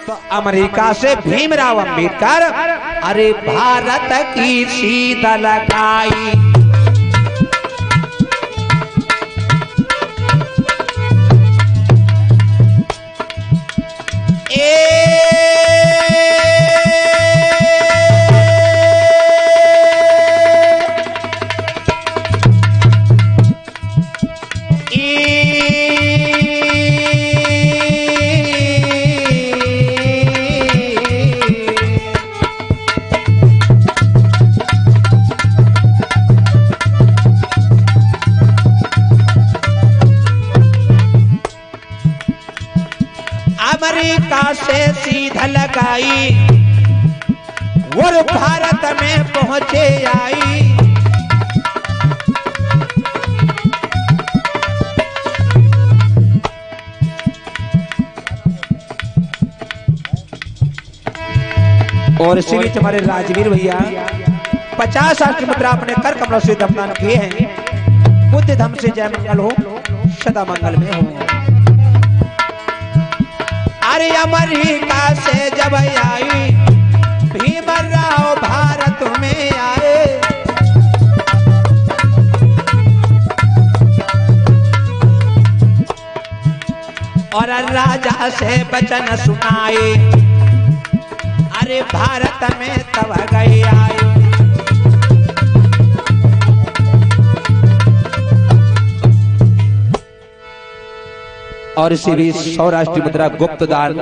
तो अमेरिका से भीमराव अंबेडकर अरे भारत की सीध लगाई। अमेरिका से सीधा लगाई और भारत में पहुंचे आई। और इसी बीच हमारे राजवीर भैया 50 राष्ट्र मुद्रा अपने कर कमलों से दफनान किए हैं। बुद्ध धम से जय मंगल हो, सदा मंगल में हो। अरे अमेरिका से जब आई भीमराव भारत में आए, और राजा से वचन सुनाए अरे भारत में तब गए आए। और इसी भी सौराष्ट्रीय मुद्रा गुप्त दान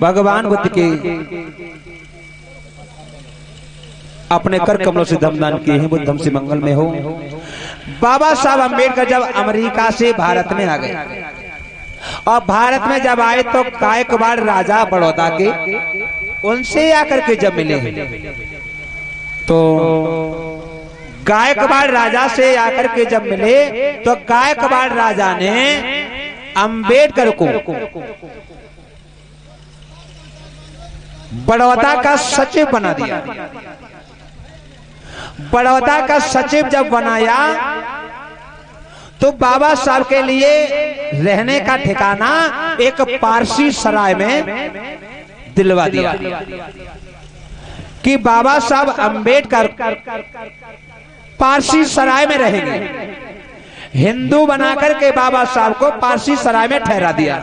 भगवान बुद्ध के अपने कर कमलों से दमदान किए हैं। बुद्ध हमसे मंगल में हो। बाबा साहब अम्बेडकर जब अमेरिका से भारत में आ गए और भारत में जब आए तो गायकवाड़ राजा बड़ौदा के उनसे आकर के जब मिले तो गायकवाड़ राजा से आकर के जब मिले तो गायकवाड़ राजा ने अंबेडकर को बड़ौदा का सचिव बना दिया। बड़ौदा का सचिव जब बनाया तो बाबा साहब के लिए रहने का ठिकाना एक पारसी सराय में दिलवा दिया कि बाबा साहब अंबेडकर पारसी सराय में रहेंगे। हिंदू बनाकर के बाबा साहब को पारसी सराय में ठहरा दिया।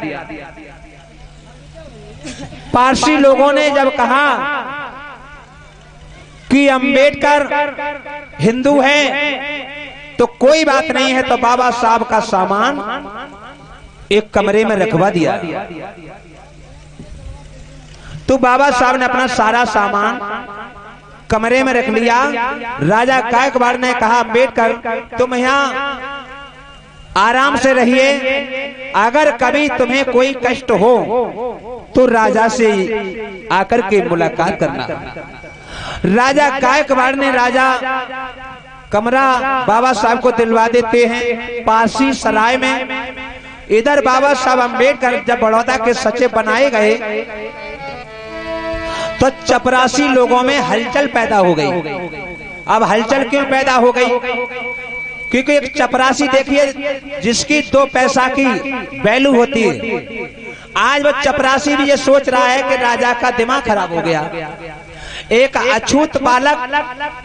पारसी लोगों ने जब कहा कि अंबेडकर हिंदू है तो कोई बात नहीं है, तो बाबा साहब का सामान एक कमरे में रखवा दिया। तो बाबा साहब ने अपना सारा सामान कमरे में रख लिया। राजा गायकवाड़ ने कहा अंबेडकर तुम यहाँ आराम से रहिए, अगर कभी तुम्हें कोई कष्ट हो तो राजा से आकर के मुलाकात करना। राजा गायकवाड़ ने राजा कमरा बाबा साहब को दिलवा देते हैं पारसी सराय में। इधर बाबा साहब अंबेडकर जब बड़ौदा के सचिव बनाए गए तो चपरासी लोगों में हलचल पैदा हो गई। अब हलचल क्यों पैदा हो गई? क्योंकि एक चपरासी देखिए जिसकी 2 पैसा की वैल्यू होती है, आज वो चपरासी भी ये सोच रहा है कि राजा का दिमाग खराब हो गया। एक अछूत बालक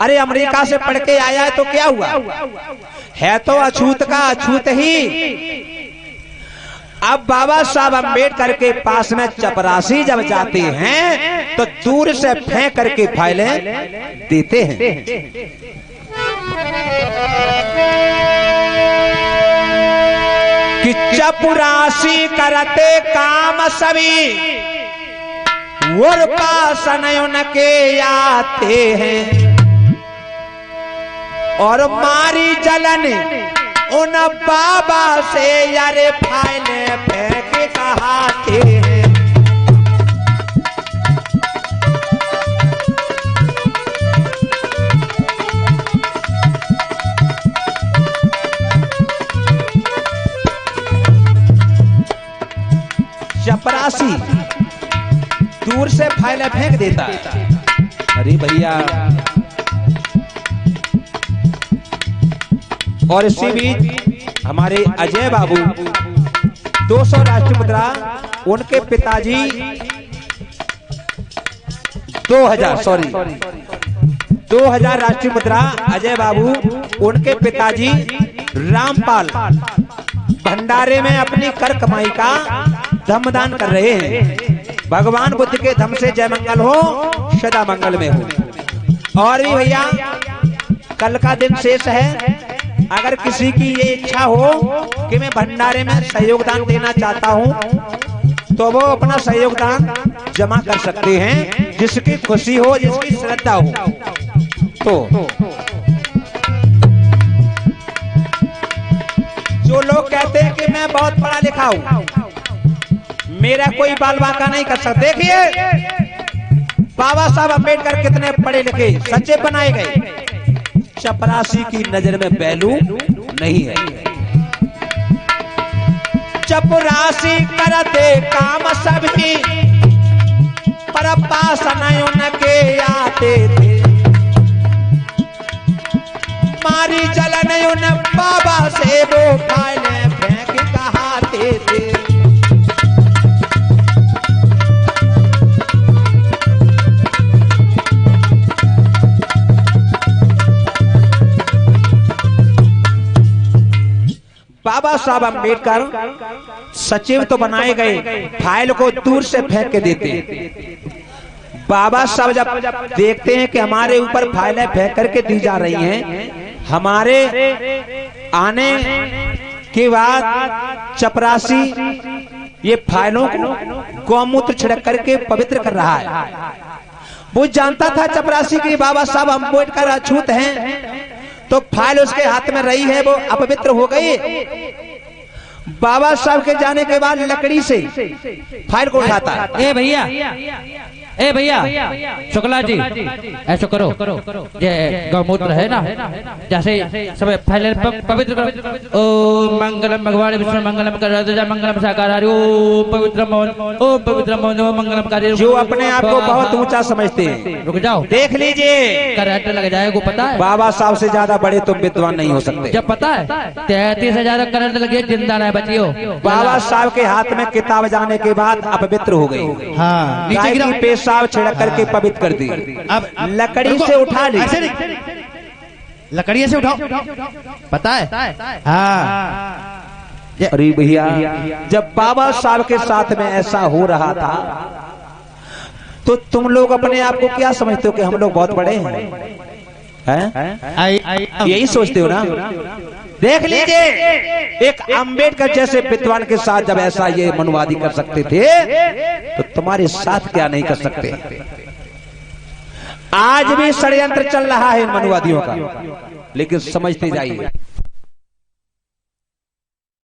अरे अमेरिका से पढ़ के आया है तो क्या हुआ है, तो अछूत का अछूत ही। अब बाबा साहब अंबेडकर के पास में चपरासी जब जाते हैं तो दूर से फेंक करके फाइलें देते हैं। कि चपरासी करते काम सभी और पास उनके आते हैं, और मारी जलन उन बाबा से यारे फाइले फेंक कहाते हैं। चपरासी दूर से फाइलें फेंक देता। अरे भैया, और इसी बीच हमारे अजय बाबू 200 राष्ट्रीय मुद्रा उनके पिताजी 2000 राष्ट्रीय मुद्रा अजय बाबू उनके पिताजी रामपाल भंडारे में अपनी कर कमाई का धमदान कर रहे हैं। भगवान बुद्ध के धम से जय मंगल हो, सदा मंगल में हो। और भी भैया कल का दिन शेष है, अगर किसी की ये इच्छा हो कि मैं भंडारे में सहयोगदान देना चाहता हूं तो वो अपना सहयोगदान जमा कर सकते हैं, जिसकी खुशी हो, जिसकी श्रद्धा हो। तो जो लोग कहते हैं कि मैं बहुत पढ़ा लिखा हूं, मेरा कोई बाल बांका नहीं कर सकता। देखिए बाबा साहब अम्बेडकर कितने पढ़े लिखे सचिव बनाए गए, चपरासी की नजर में बैलू नहीं है। चपरासी करते काम सबकी, पर पास नहीं उनके आते थे। मारी जलन उन बाबा से वो फाइलें फेंक कहाते थे। बाबा साहब अम्बेडकर सचिव तो बनाए गए, फाइल को दूर से फेंक के देते। बाबा साहब जब देखते हैं कि हमारे ऊपर फाइलें फेंक करके दी जा रही हैं, हमारे आने के बाद चपरासी ये फाइलों को गौमूत्र छिड़क करके पवित्र कर रहा है। वो जानता था चपरासी की बाबा साहब अम्बेडकर अछूत हैं, तो फाइल उसके हाथ में रही है, वो अपवित्र हो गई। बाबा साहब के जाने के बाद लकड़ी से फाइल को उठाता है। ए भैया शुक्ला जी ऐसा करो, ये गौमूत्र है ना, जैसे सब फाइल पवित्र करो। ओ मंगलम भगवान विष्णु मंगलम कर मंगलम साकार ओ पवित्र ओ पवित्र ओ मंगलम कार्य। जो अपने आप को बहुत ऊंचा समझते हैं, रुक जाओ, देख लीजिए करंट लग जाएगा, पता है। बाबा साहब से ज्यादा बड़े तुम विद्वान नहीं हो सकते। जब पता है 33,000 करंट लगे, जिंदा नहीं बची हो। बाबा साहब के हाथ में किताब जाने के बाद अपवित्र हो गई। हाँ, नीचे गिरा पेशाब छिड़क करके पवित्र कर दी। अब लकड़ी से उठा ली, लकड़ी से उठाओ, पता है। हाँ अरे भैया जब बाबा साहब के साथ में ऐसा हो रहा था तो तुम लोग अपने आप को क्या समझते हो कि हम लोग बहुत बड़े हैं? यही सोचते हो ना? देख लीजिए एक अम्बेडकर जैसे विद्वान के साथ जब ऐसा ये मनुवादी कर सकते थे तो तुम्हारे साथ क्या नहीं कर सकते। आज भी षड्यंत्र चल रहा है इन मनुवादियों का, लेकिन समझते जाइए।